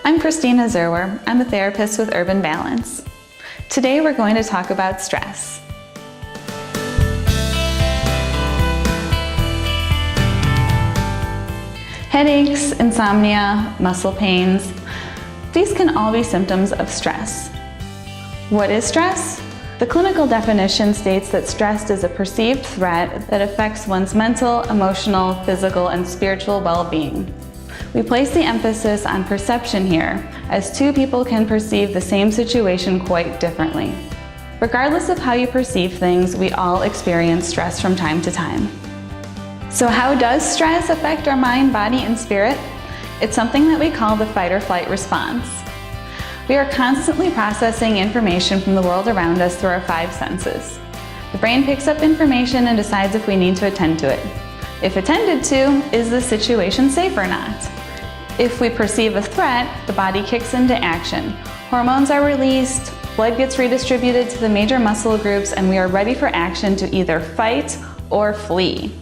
I'm Christina Zerwer. I'm a therapist with Urban Balance. Today we're going to talk about stress. Headaches, insomnia, muscle pains, these can all be symptoms of stress. What is stress? The clinical definition states that stress is a perceived threat that affects one's mental, emotional, physical, and spiritual well-being. We place the emphasis on perception here, as two people can perceive the same situation quite differently. Regardless of how you perceive things, we all experience stress from time to time. So how does stress affect our mind, body, and spirit? It's something that we call the fight or flight response. We are constantly processing information from the world around us through our five senses. The brain picks up information and decides if we need to attend to it. If attended to, is the situation safe or not? If we perceive a threat, the body kicks into action. Hormones are released, blood gets redistributed to the major muscle groups, and we are ready for action to either fight or flee.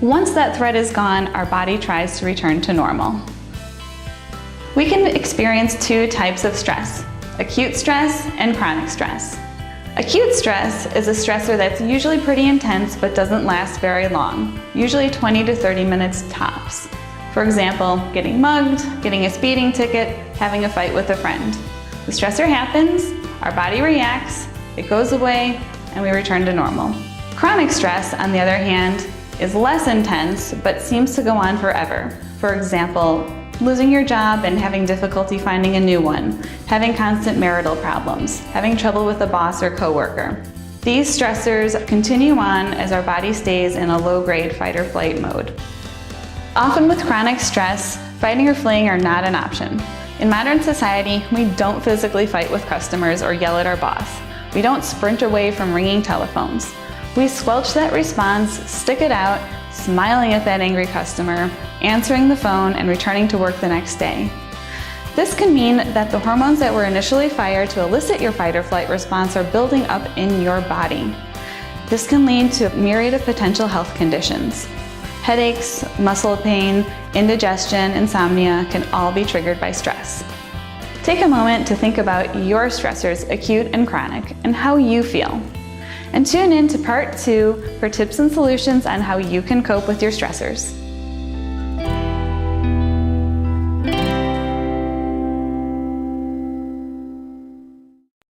Once that threat is gone, our body tries to return to normal. We can experience two types of stress: acute stress and chronic stress. Acute stress is a stressor that's usually pretty intense but doesn't last very long, usually 20 to 30 minutes tops. For example, getting mugged, getting a speeding ticket, having a fight with a friend. The stressor happens, our body reacts, it goes away, and we return to normal. Chronic stress, on the other hand, is less intense but seems to go on forever. For example, losing your job and having difficulty finding a new one, having constant marital problems, having trouble with a boss or coworker. These stressors continue on as our body stays in a low-grade fight or flight mode. Often with chronic stress, fighting or fleeing are not an option. In modern society, we don't physically fight with customers or yell at our boss. We don't sprint away from ringing telephones. We squelch that response, stick it out, smiling at that angry customer, answering the phone, and returning to work the next day. This can mean that the hormones that were initially fired to elicit your fight or flight response are building up in your body. This can lead to a myriad of potential health conditions. Headaches, muscle pain, indigestion, insomnia can all be triggered by stress. Take a moment to think about your stressors, acute and chronic, and how you feel. And tune in to part 2 for tips and solutions on how you can cope with your stressors.